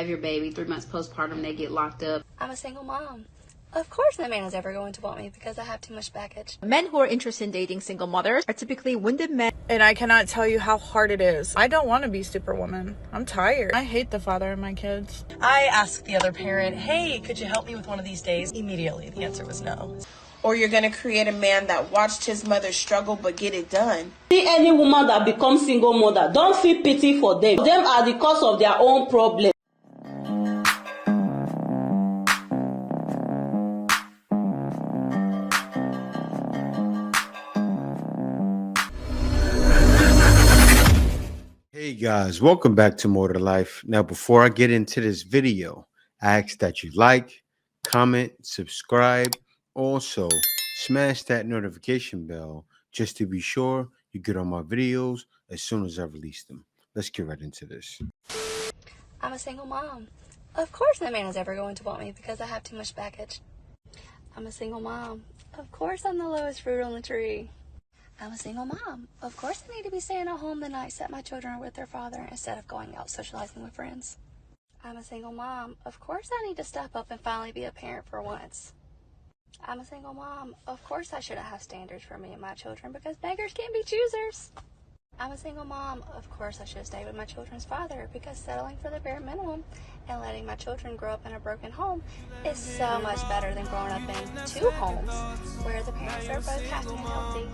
have your baby, 3 months postpartum, they get locked up. I'm a single mom. Of course no man is ever going to want me because I have too much baggage. Men who are interested in dating single mothers are typically wounded men. And I cannot tell you how hard it is. I don't want to be Superwoman. I'm tired. I hate the father of my kids. I asked the other parent, hey, could you help me with one of these days? Immediately, the answer was no. Or you're going to create a man that watched his mother struggle but get it done. See any woman that becomes single mother, don't feel pity for them. Them are the cause of their own problem. Hey guys, welcome back to More to Life. Now, before I get into this video, I ask that you like, comment, subscribe. Also, smash that notification bell just to be sure you get on my videos as soon as I release them. Let's get right into this. I'm a single mom. Of course no man is ever going to want me because I have too much baggage. I'm a single mom. Of course I'm the lowest fruit on the tree. I'm a single mom. Of course I need to be staying at home the nights that my children are with their father instead of going out socializing with friends. I'm a single mom. Of course I need to step up and finally be a parent for once. I'm a single mom. Of course I shouldn't have standards for me and my children because beggars can't be choosers. I'm a single mom. Of course I should have stayed with my children's father because settling for the bare minimum and letting my children grow up in a broken home is so much better than growing up in 2 homes where the parents are both happy and healthy.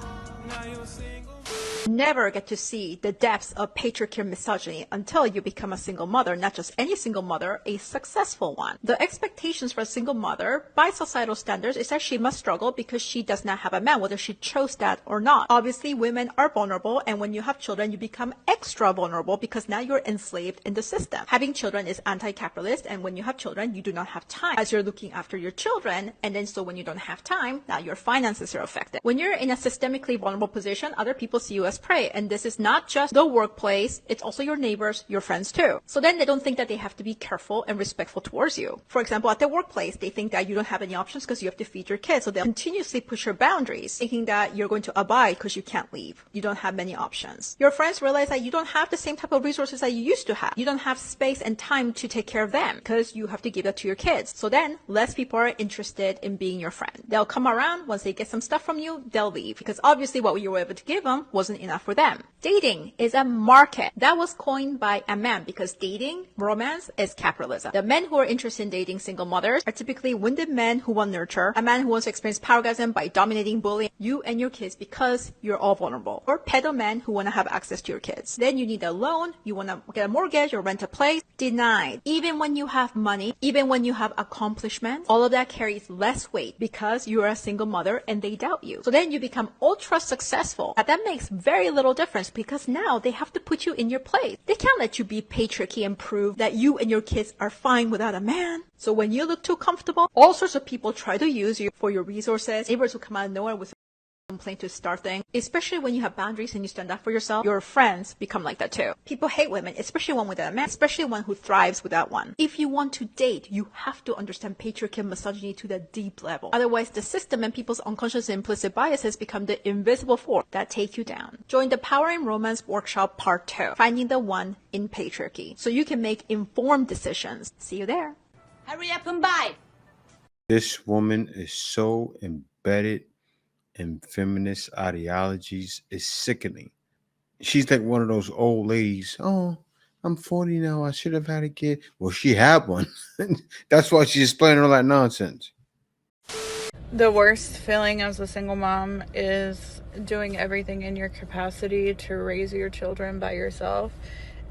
Never get to see the depths of patriarchy and misogyny until you become a single mother, not just any single mother, a successful one. The expectations for a single mother by societal standards is that she must struggle because she does not have a man, whether she chose that or not. Obviously, women are vulnerable, and when you have children, you become extra vulnerable because now you're enslaved in the system. Having children is anti-capitalist, and when you have children, you do not have time as you're looking after your children, and then so when you don't have time, now your finances are affected. When you're in a systemically vulnerable position, other people see you as prey, and this is not just the workplace, it's also your neighbors, your friends too. So then they don't think that they have to be careful and respectful towards you. For example, at the workplace, they think that you don't have any options because you have to feed your kids, so they'll continuously push your boundaries, thinking that you're going to abide because you can't leave. You don't have many options. Your friends realize that you don't have the same type of resources that you used to have. You don't have space and time to take care of them because you have to give that to your kids. So then less people are interested in being your friend. They'll come around once they get some stuff from you, they'll leave because obviously what you were able to give them wasn't enough for them. Dating is a market. That was coined by a man because dating, romance, is capitalism. The men who are interested in dating single mothers are typically wounded men who want nurture, a man who wants to experience powergasm by dominating, bullying you and your kids because you're all vulnerable, or pedo men who want to have access to your kids. Then you need a loan, you want to get a mortgage or rent a place. Denied. Even when you have money, even when you have accomplishments, all of that carries less weight because you're a single mother and they doubt you. So then you become ultra successful. But that makes very little difference because now they have to put you in your place. They can't let you be patriarchy and prove that you and your kids are fine without a man. So when you look too comfortable, all sorts of people try to use you for your resources. Neighbors who come out of nowhere with complaint to start thing, especially when you have boundaries and you stand up for yourself. Your friends become like that too. People hate women, especially one without a man, especially one who thrives without one. If you want to date, you have to understand patriarchy and misogyny to the deep level. Otherwise, the system and people's unconscious and implicit biases become the invisible force that take you down. Join the Power in Romance Workshop Part 2, Finding the One in Patriarchy, so you can make informed decisions. See you there. Hurry up and buy. This woman is so embedded in feminist ideologies, is sickening. She's like one of those old ladies. Oh, I'm 40 now. I should have had a kid. Well, she had one. That's why she's explaining all that nonsense. The worst feeling as a single mom is doing everything in your capacity to raise your children by yourself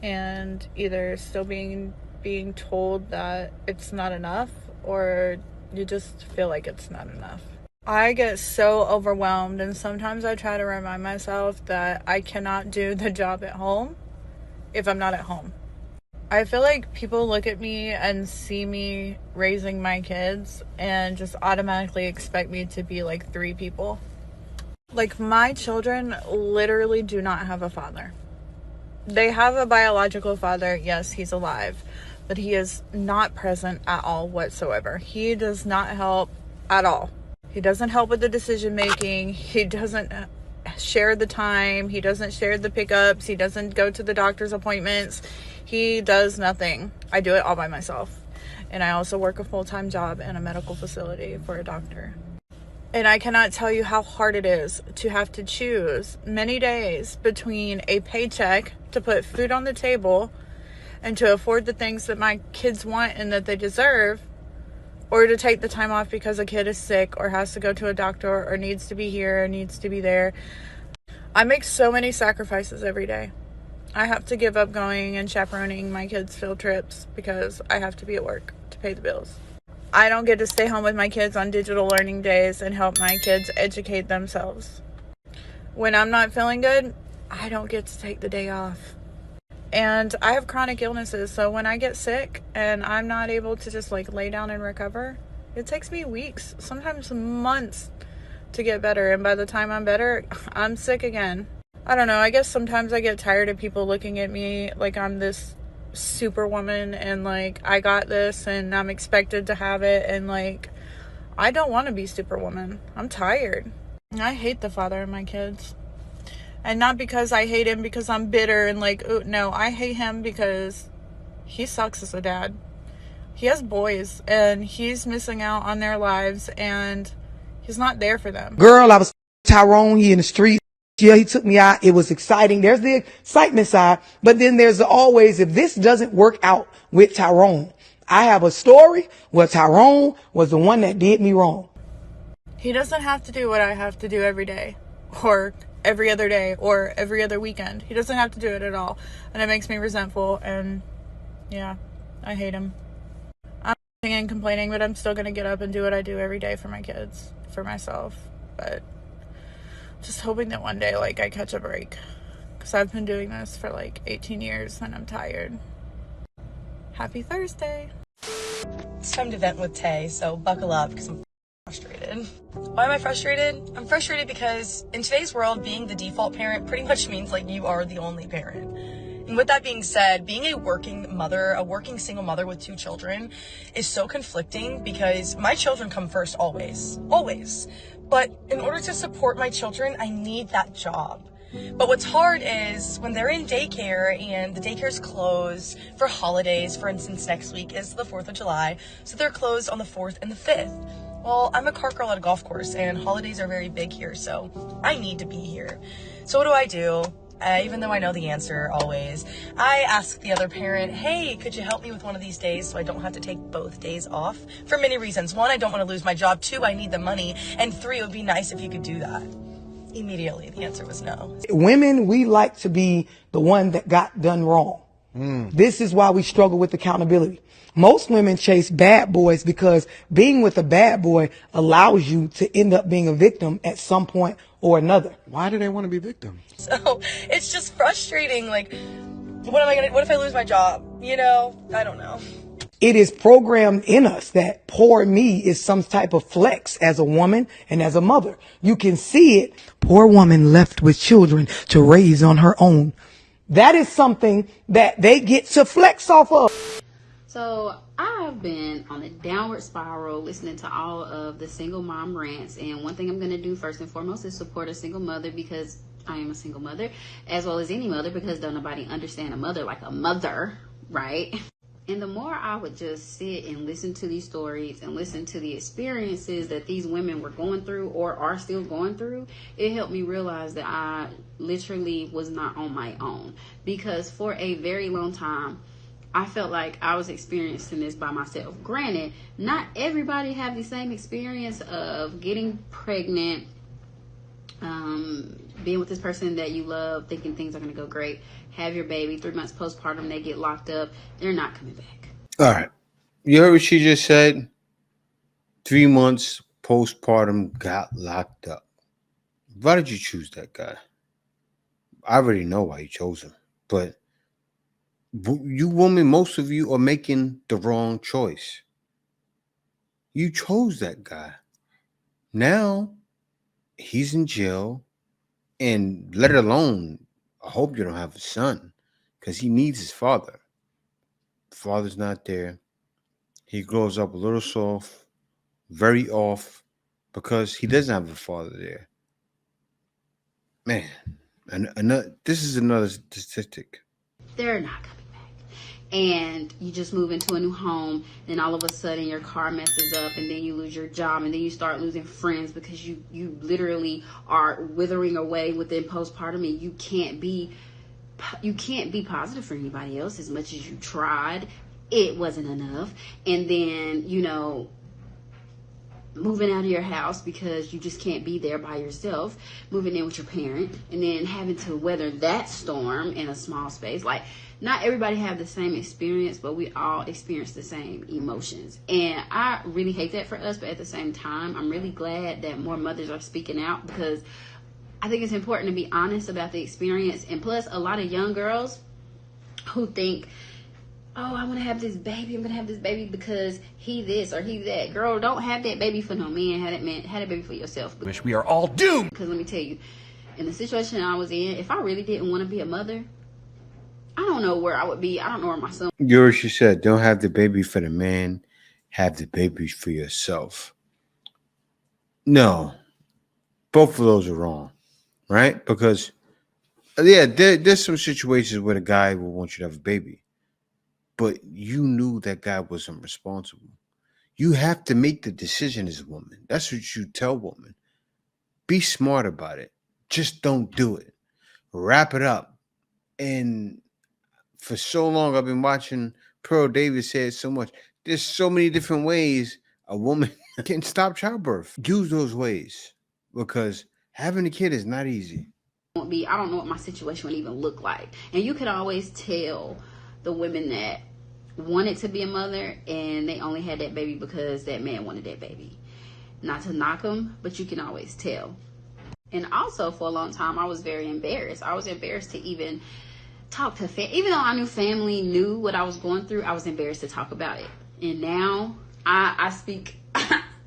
and either still being told that it's not enough or you just feel like it's not enough. I get so overwhelmed, and sometimes I try to remind myself that I cannot do the job at home if I'm not at home. I feel like people look at me and see me raising my kids and just automatically expect me to be like 3 people. Like, my children literally do not have a father. They have a biological father. Yes, he's alive, but he is not present at all whatsoever. He does not help at all. He doesn't help with the decision making. He doesn't share the time. He doesn't share the pickups. He doesn't go to the doctor's appointments. He does nothing. I do it all by myself. And I also work a full-time job in a medical facility for a doctor. And I cannot tell you how hard it is to have to choose many days between a paycheck to put food on the table and to afford the things that my kids want and that they deserve, or to take the time off because a kid is sick or has to go to a doctor or needs to be here or needs to be there. I make so many sacrifices every day. I have to give up going and chaperoning my kids' field trips because I have to be at work to pay the bills. I don't get to stay home with my kids on digital learning days and help my kids educate themselves. When I'm not feeling good, I don't get to take the day off. And I have chronic illnesses, so when I get sick and I'm not able to just like lay down and recover, it takes me weeks, sometimes months to get better. And by the time I'm better, I'm sick again. I don't know, I guess sometimes I get tired of people looking at me like I'm this superwoman and like I got this and I'm expected to have it, and like I don't want to be superwoman. I'm tired. I hate the father of my kids. And not because I hate him because I'm bitter and like, oh no, I hate him because he sucks as a dad. He has boys and he's missing out on their lives and he's not there for them. Girl, I was Tyrone, he in the streets. Yeah, he took me out. It was exciting. There's the excitement side, but then there's always, if this doesn't work out with Tyrone, I have a story where Tyrone was the one that did me wrong. He doesn't have to do what I have to do every day or every other day or every other weekend. He doesn't have to do it at all. And it makes me resentful, and yeah, I hate him. I'm and complaining, but I'm still going to get up and do what I do every day for my kids, for myself. But just hoping that one day, like, I catch a break. Because I've been doing this for, like, 18 years, and I'm tired. Happy Thursday. It's time to vent with Tay, so buckle up, because I'm frustrated. Why am I frustrated? I'm frustrated because in today's world, being the default parent pretty much means, like, you are the only parent. And with that being said, being a working mother, a working single mother with 2 children is so conflicting because my children come first always. Always. But in order to support my children, I need that job. But what's hard is when they're in daycare and the daycare's closed for holidays. For instance, next week is the 4th of July, so they're closed on the 4th and the 5th. Well, I'm a cart girl at a golf course and holidays are very big here, so I need to be here. So what do? Even though I know the answer always, I ask the other parent, hey, could you help me with one of these days so I don't have to take both days off? For many reasons. 1, I don't want to lose my job. 2, I need the money. And 3, it would be nice if you could do that. Immediately, the answer was no. Women, we like to be the one that got done wrong. This is why we struggle with accountability. Most women chase bad boys because being with a bad boy allows you to end up being a victim at some point or another. Why do they want to be victims? So it's just frustrating. Like, what if I lose my job? You know, I don't know. It is programmed in us that poor me is some type of flex as a woman and as a mother. You can see it. Poor woman left with children to raise on her own. That is something that they get to flex off of. So I've been on a downward spiral listening to all of the single mom rants. And one thing I'm going to do first and foremost is support a single mother because I am a single mother, as well as any mother, because don't nobody understand a mother like a mother, right? And the more I would just sit and listen to these stories and listen to the experiences that these women were going through or are still going through, it helped me realize that I literally was not on my own. Because for a very long time, I felt like I was experiencing this by myself. Granted, not everybody have the same experience of getting pregnant, being with this person that you love, thinking things are going to go great, have your baby, 3 months postpartum, they get locked up, they're not coming back. All right. You heard what she just said? 3 months postpartum, got locked up. Why did you choose that guy? I already know why you chose him. But you women, most of you are making the wrong choice. You chose that guy. Now he's in jail, and let alone, I hope you don't have a son, because he needs his father. Father's not there. He grows up a little soft, very off, because he doesn't have a father there. Man, and this is another statistic. They're not coming back. and you just move into a new home, then all of a sudden your car messes up, and then you lose your job, and then you start losing friends because you literally are withering away within postpartum, and you can't be positive for anybody else as much as you tried. It wasn't enough. And then, you know, moving out of your house because you just can't be there by yourself, moving in with your parent, and then having to weather that storm in a small space. Like, not everybody have the same experience, but we all experience the same emotions. And I really hate that for us, but at the same time, I'm really glad that more mothers are speaking out, because I think it's important to be honest about the experience. And plus, a lot of young girls who think, oh, I want to have this baby, I'm going to have this baby because he this or he that. Girl, don't have that baby for no man. Have that baby for yourself. Wish we are all doomed. Because let me tell you, in the situation I was in, if I really didn't want to be a mother, I don't know where I would be. I don't know where my son. You heard what she said. Don't have the baby for the man. Have the baby for yourself. No. Both of those are wrong. Right? Because, yeah, there's some situations where the guy will want you to have a baby. But you knew that guy wasn't responsible. You have to make the decision as a woman. That's what you tell women. Be smart about it. Just don't do it. Wrap it up. And for so long, I've been watching Pearl Davis say it so much. There's so many different ways a woman can stop childbirth. Use those ways, because having a kid is not easy. I don't know what my situation would even look like. And you could always tell the women that wanted to be a mother and they only had that baby because that man wanted that baby. Not to knock them, but you can always tell. And also, for a long time, I was very embarrassed. I was embarrassed to even talk to even though I knew family knew what I was going through, I was embarrassed to talk about it. And now I speak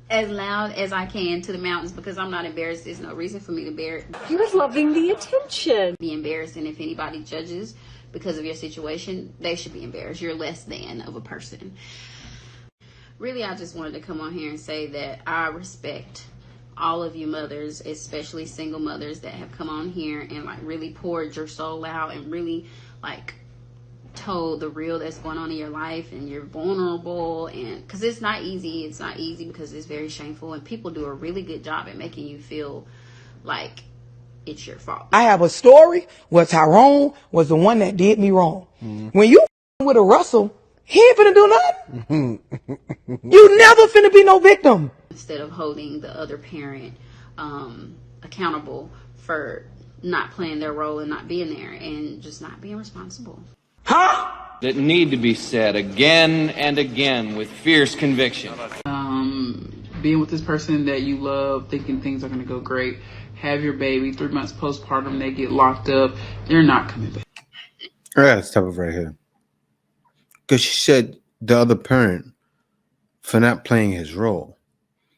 as loud as I can to the mountains, because I'm not embarrassed. There's no reason for me to bear it. He was loving the attention. Be embarrassed, and if anybody judges because of your situation, they should be embarrassed. You're less than of a person. Really, I just wanted to come on here and say that I respect all of you mothers, especially single mothers, that have come on here and like really poured your soul out and really like told the real that's going on in your life, and you're vulnerable. And because it's not easy because it's very shameful, and people do a really good job at making you feel like it's your fault. I have a story where Tyrone was the one that did me wrong. When you with a Russell, he ain't finna do nothing. You never finna be no victim. Instead of holding the other parent accountable for not playing their role and not being there and just not being responsible. That need to be said again and again with fierce conviction. Being with this person that you love, thinking things are going to go great, have your baby, 3 months postpartum, they get locked up, they're not coming back. I gotta stop it right here. Because she said the other parent for not playing his role.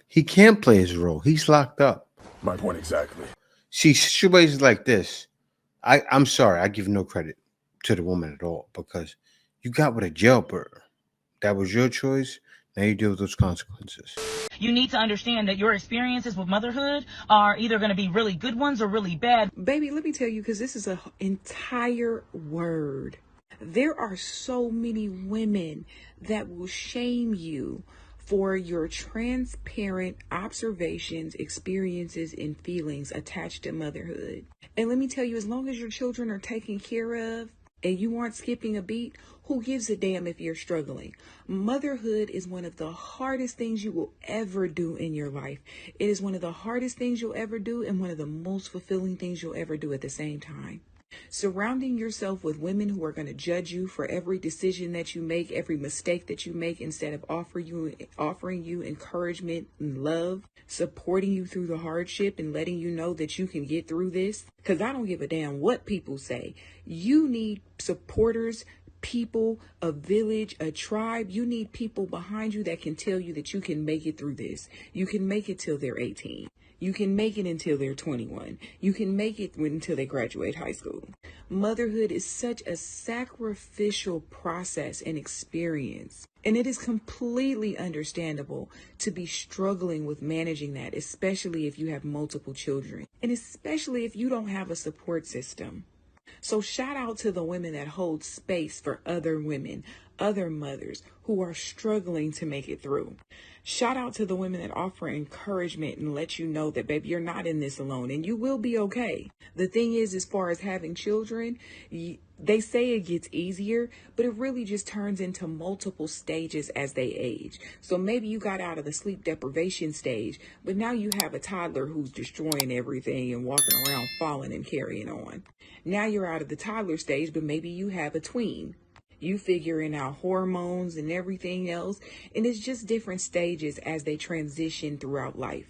He can't play his role. He's locked up. My point exactly. See, situations like this, I'm sorry, I give no credit to the woman at all, because you got with a jailbird. That was your choice. Now you deal with those consequences. You need to understand that your experiences with motherhood are either going to be really good ones or really bad. Baby, let me tell you, because this is an entire word. There are so many women that will shame you for your transparent observations, experiences, and feelings attached to motherhood. And let me tell you, as long as your children are taken care of and you aren't skipping a beat, who gives a damn if you're struggling? Motherhood is one of the hardest things you will ever do in your life. It is one of the hardest things you'll ever do and one of the most fulfilling things you'll ever do at the same time. Surrounding yourself with women who are going to judge you for every decision that you make, every mistake that you make, instead of offering you encouragement and love, supporting you through the hardship and letting you know that you can get through this. Because I don't give a damn what people say. You need supporters, people, a village, a tribe. You need people behind you that can tell you that you can make it through this. You can make it till they're 18. You can make it until they're 21. You can make it until they graduate high school. Motherhood is such a sacrificial process and experience. And it is completely understandable to be struggling with managing that, especially if you have multiple children. And especially if you don't have a support system. So shout out to the women that hold space for other women, other mothers who are struggling to make it through. Shout out to the women that offer encouragement and let you know that, baby, you're not in this alone and you will be okay. The thing is, as far as having children, they say it gets easier, but it really just turns into multiple stages as they age. So maybe you got out of the sleep deprivation stage, but now you have a toddler who's destroying everything and walking around falling and carrying on. Now you're out of the toddler stage, but maybe you have a tween. You figuring out hormones and everything else, and it's just different stages as they transition throughout life.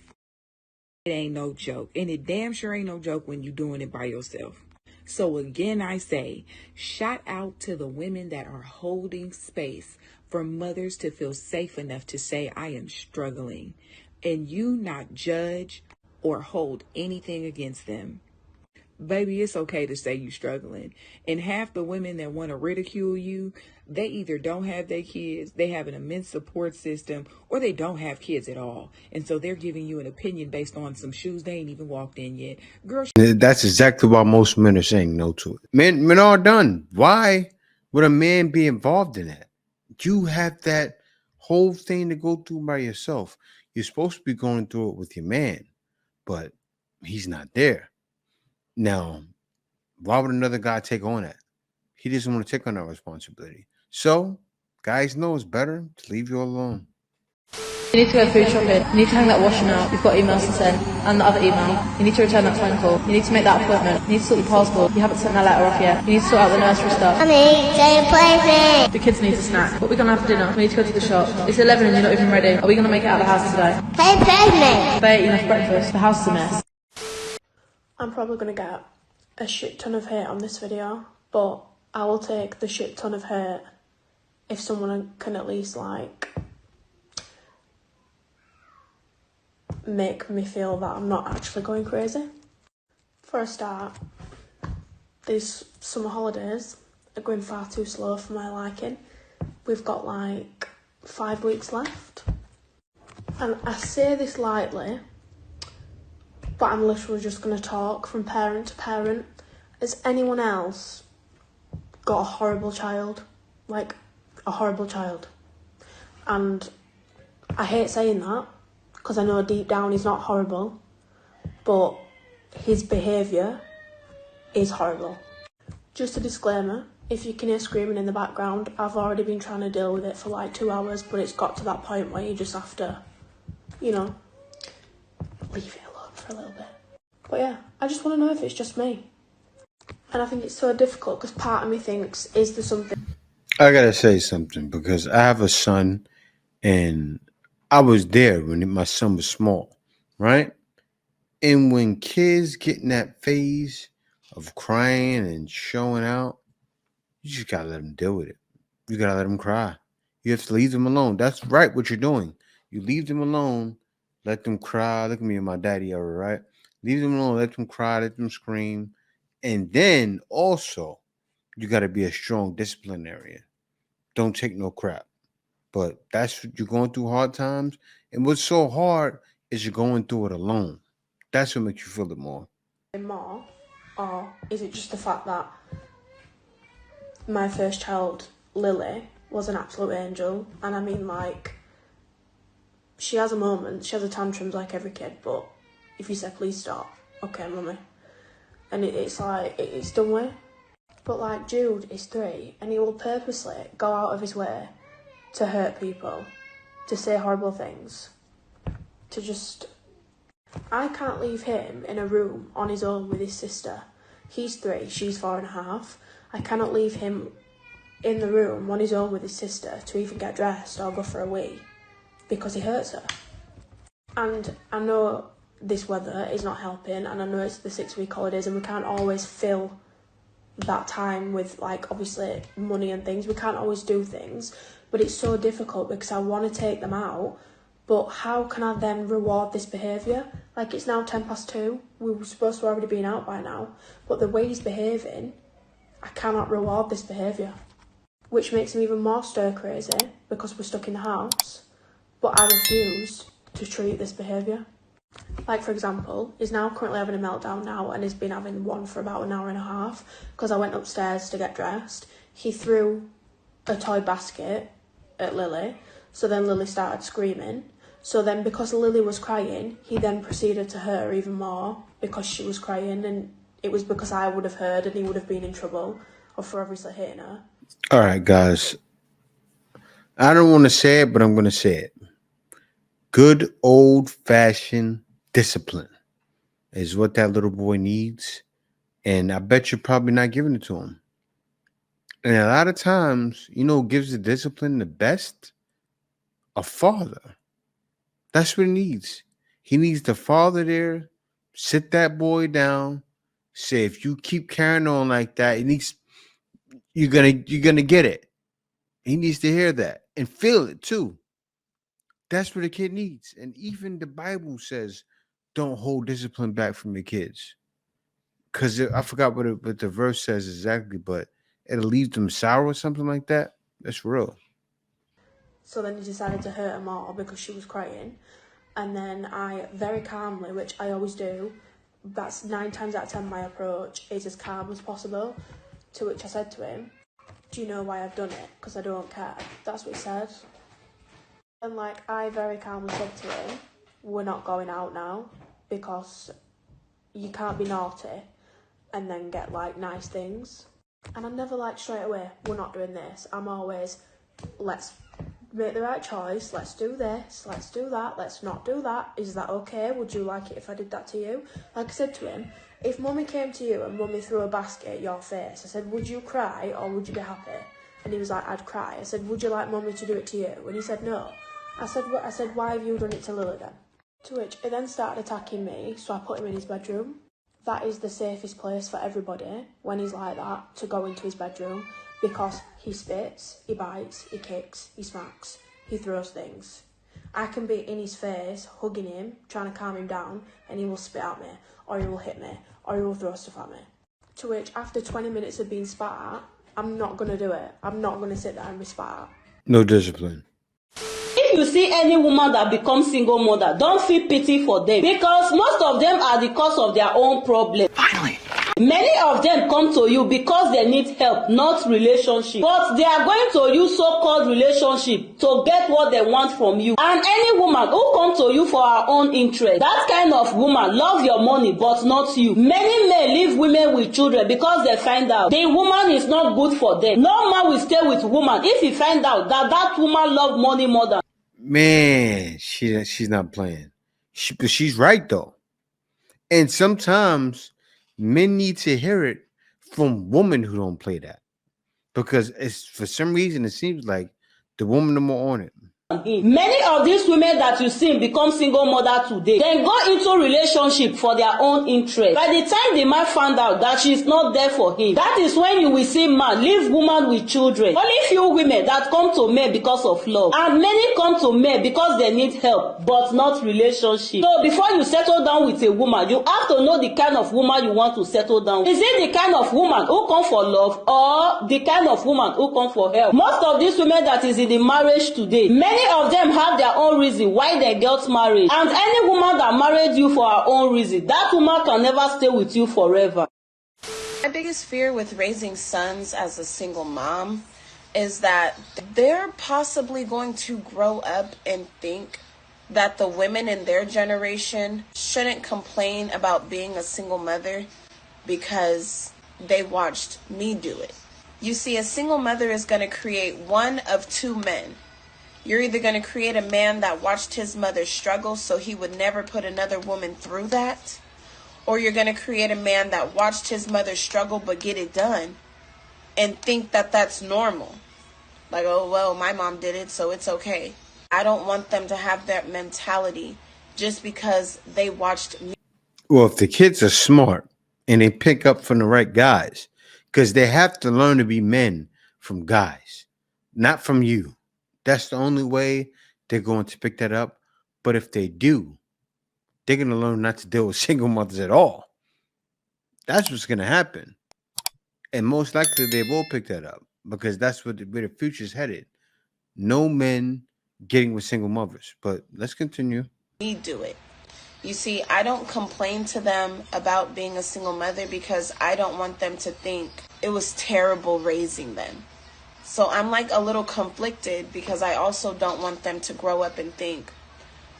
It ain't no joke, and it damn sure ain't no joke when you're doing it by yourself. So again, I say, shout out to the women that are holding space for mothers to feel safe enough to say, I am struggling, and you not judge or hold anything against them. Baby, it's okay to say you're struggling. And half the women that want to ridicule you, they either don't have their kids, they have an immense support system, or they don't have kids at all. And so they're giving you an opinion based on some shoes they ain't even walked in yet. Girl, That's exactly why most men are saying no to it. Men are done. Why would a man be involved in that? You have that whole thing to go through by yourself. You're supposed to be going through it with your man, but he's not there. Now, why would another guy take on that? He doesn't want to take on that responsibility. So, guys know it's better to leave you alone. You need to go food shopping. You need to hang that washing out. You've got emails to send. And the other email. You need to return that phone call. You need to make that appointment. You need to sort your passport. You haven't sent that letter off yet. You need to sort out the nursery stuff. The kids need a snack. What are we going to have for dinner? We need to go to the shop. It's 11 and you're not even ready. Are we going to make it out of the house today? They ate enough breakfast. The house is a mess. I'm probably going to get a shit ton of hate on this video, but I will take the shit ton of hate if someone can at least, like, make me feel that I'm not actually going crazy. For a start, these summer holidays are going far too slow for my liking. We've got like 5 weeks left. And I say this lightly, but I'm literally just going to talk from parent to parent. Has anyone else got a horrible child? Like, a horrible child? And I hate saying that, because I know deep down he's not horrible, but his behaviour is horrible. Just a disclaimer, if you can hear screaming in the background, I've already been trying to deal with it for like 2 hours, but it's got to that point where you just have to, you know, leave it alone for a little bit. But yeah, I just want to know if it's just me. And I think it's so difficult because part of me thinks, is there something... I gotta say something because I have a son and I was there when my son was small, right? And when kids get in that phase of crying and showing out, you just gotta let them deal with it. You gotta let them cry. You have to leave them alone. That's right what you're doing. You leave them alone, let them cry. Look at me and my daddy era, right? Leave them alone, let them cry, let them scream. And then also, you gotta be a strong disciplinarian. Don't take no crap. But that's what you're going through hard times. And what's so hard is you're going through it alone. That's what makes you feel it more. More, or is it just the fact that my first child, Lily, was an absolute angel? And I mean, like, she has a moment, she has a tantrums like every kid, but if you say please stop, okay mummy, and it's like, it's done with. But like, Jude is 3 and he will purposely go out of his way to hurt people, to say horrible things, to just... I can't leave him in a room on his own with his sister. He's 3, she's 4.5. I cannot leave him in the room on his own with his sister to even get dressed or go for a wee because he hurts her. And I know this weather is not helping, and I know it's the 6-week holidays and we can't always fill that time with, like, obviously money and things. We can't always do things, but it's so difficult because I want to take them out, but how can I then reward this behaviour? Like, it's now 2:10. We were supposed to already been out by now, but the way he's behaving, I cannot reward this behaviour, which makes him even more stir crazy because we're stuck in the house, but I refuse to treat this behaviour. Like, for example, he's now currently having a meltdown now, and he's been having one for about an hour and a half because I went upstairs to get dressed. He threw a toy basket at Lily, so then Lily started screaming. So then, because Lily was crying, he then proceeded to hurt her even more because she was crying, and it was because I would have heard and he would have been in trouble of for obviously hitting her. All right, guys. I don't want to say it, but I'm going to say it. Good old-fashioned discipline is what that little boy needs. And I bet you're probably not giving it to him. And a lot of times, you know, gives the discipline the best? A father. That's what he needs. He needs the father there, sit that boy down, say, if you keep carrying on like that, you're gonna get it. He needs to hear that and feel it too. That's what a kid needs. And even the Bible says, don't hold discipline back from your kids. Because I forgot what the verse says exactly, but it'll leave them sour or something like that. That's real. So then he decided to hurt her more because she was crying. And then I very calmly, which I always do, that's 9 times out of 10 my approach, is as calm as possible. To which I said to him, do you know why I've done it? Because I don't care. That's what he said. And like, I very calmly said to him, we're not going out now because you can't be naughty and then get like nice things. And I'm never like straight away, we're not doing this. I'm always, let's make the right choice, let's do this, let's do that, let's not do that. Is that okay? Would you like it if I did that to you? Like I said to him, if mummy came to you and mummy threw a basket at your face, I said, would you cry or would you be happy? And he was like, I'd cry. I said, would you like mummy to do it to you? And he said, no. I said, why have you done it to Lily then? To which he then started attacking me, so I put him in his bedroom. That is the safest place for everybody when he's like that, to go into his bedroom, because he spits, he bites, he kicks, he smacks, he throws things. I can be in his face, hugging him, trying to calm him down, and he will spit at me, or he will hit me, or he will throw stuff at me. To which, after 20 minutes of being spat at, I'm not going to do it. I'm not going to sit there and be spat at. No discipline. If you see any woman that becomes single mother, don't feel pity for them, because most of them are the cause of their own problem. Finally. Many of them come to you because they need help, not relationship. But they are going to use so-called relationship to get what they want from you. And any woman who comes to you for her own interest, that kind of woman loves your money but not you. Many men leave women with children because they find out the woman is not good for them. No man will stay with woman if he find out that woman loves money more than. Man, she's not playing. But she's right though. And sometimes men need to hear it from women who don't play that, because it's, for some reason, it seems like the woman are more on it. Many of these women that you see become single mother today, then go into relationship for their own interest. By the time the man found out that she's not there for him, that is when you will see man leave woman with children. Only few women that come to men because of love, and many come to men because they need help, but not relationship. So before you settle down with a woman, you have to know the kind of woman you want to settle down with. Is it the kind of woman who come for love, or the kind of woman who come for help? Most of these women that is in the marriage today, many of them have their own reason why they got married. And any woman that married you for her own reason, that woman can never stay with you forever. My biggest fear with raising sons as a single mom is that they're possibly going to grow up and think that the women in their generation shouldn't complain about being a single mother because they watched me do it. You see, a single mother is going to create one of two men. You're either going to create a man that watched his mother struggle so he would never put another woman through that, or you're going to create a man that watched his mother struggle but get it done and think that that's normal. Like, oh, well, my mom did it, so it's okay. I don't want them to have that mentality just because they watched me. Well, if the kids are smart and they pick up from the right guys, because they have to learn to be men from guys, not from you. That's the only way they're going to pick that up. But if they do, they're going to learn not to deal with single mothers at all. That's what's going to happen. And most likely they will pick that up, because that's where the future's headed. No men getting with single mothers. But let's continue. Me do it. You see, I don't complain to them about being a single mother because I don't want them to think it was terrible raising them. So I'm like a little conflicted because I also don't want them to grow up and think,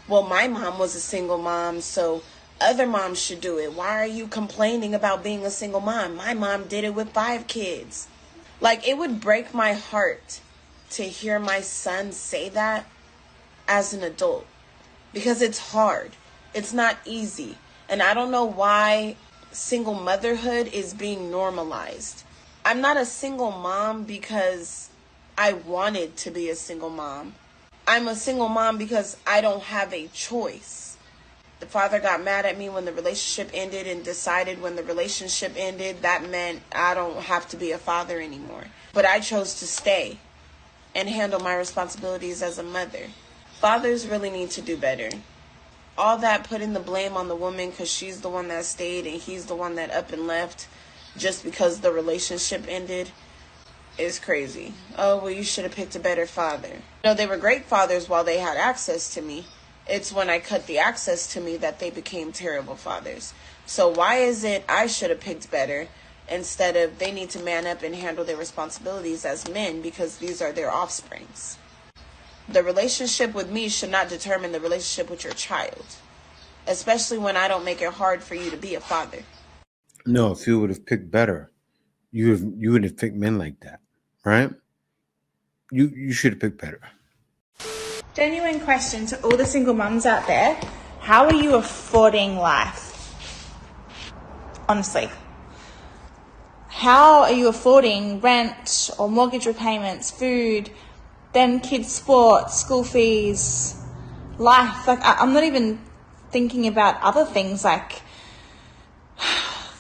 well, my mom was a single mom, so other moms should do it. Why are you complaining about being a single mom? My mom did it with 5 kids. Like, it would break my heart to hear my son say that as an adult, because it's hard. It's not easy. And I don't know why single motherhood is being normalized. I'm not a single mom because I wanted to be a single mom. I'm a single mom because I don't have a choice. The father got mad at me when the relationship ended and decided when the relationship ended, that meant I don't have to be a father anymore. But I chose to stay and handle my responsibilities as a mother. Fathers really need to do better. All that putting the blame on the woman because she's the one that stayed and he's the one that up and left just because the relationship ended is crazy. Oh, well, you should have picked a better father. No, they were great fathers while they had access to me. It's when I cut the access to me that they became terrible fathers. So why is it I should have picked better instead of they need to man up and handle their responsibilities as men because these are their offsprings? The relationship with me should not determine the relationship with your child, especially when I don't make it hard for you to be a father. No, if you would have picked better, you would have picked men like that, right? You should have picked better. Genuine question to all the single mums out there. How are you affording life? Honestly. How are you affording rent or mortgage repayments, food, then kids' sports, school fees, life? Like, I'm not even thinking about other things like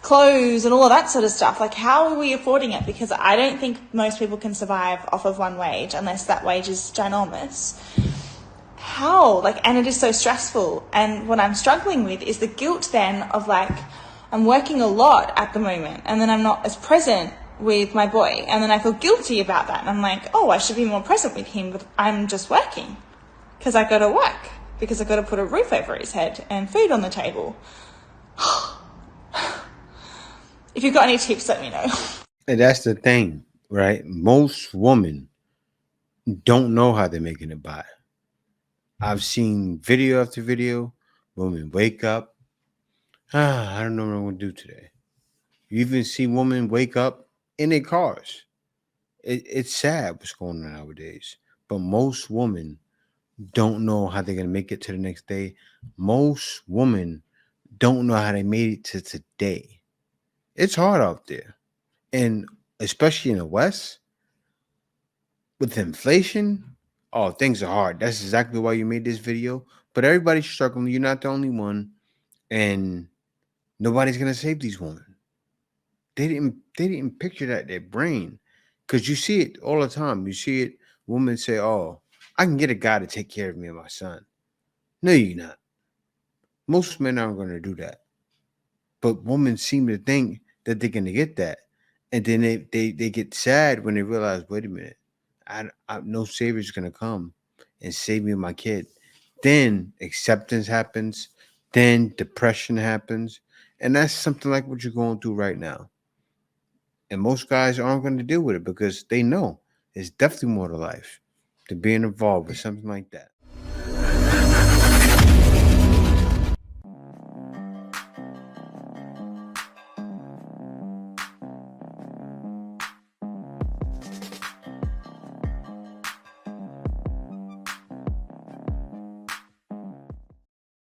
clothes and all of that sort of stuff. Like, how are we affording it? Because I don't think most people can survive off of one wage unless that wage is ginormous. How? Like, and it is so stressful. And what I'm struggling with is the guilt then of like, I'm working a lot at the moment and then I'm not as present with my boy. And then I feel guilty about that. And I'm like, oh, I should be more present with him, but I'm just working because I got to work, because I got to put a roof over his head and food on the table. If you've got any tips, let me know. And that's the thing, right? Most women don't know how they're making it by. I've seen video after video. Women wake up. I don't know what I'm going to do today. You even see women wake up in their cars. It's sad what's going on nowadays. But most women don't know how they're going to make it to the next day. Most women don't know how they made it to today. It's hard out there. And especially in the West, with inflation, oh, things are hard. That's exactly why you made this video. But everybody's struggling. You're not the only one. And nobody's going to save these women. They didn't picture that in their brain. Because you see it all the time. You see it, women say, oh, I can get a guy to take care of me and my son. No, you're not. Most men aren't going to do that. But women seem to think that they're going to get that. And then they get sad when they realize, wait a minute, no savior's going to come and save me and my kid. Then acceptance happens. Then depression happens. And that's something like what you're going through right now. And most guys aren't going to deal with it because they know it's definitely more to life than being involved with something like that.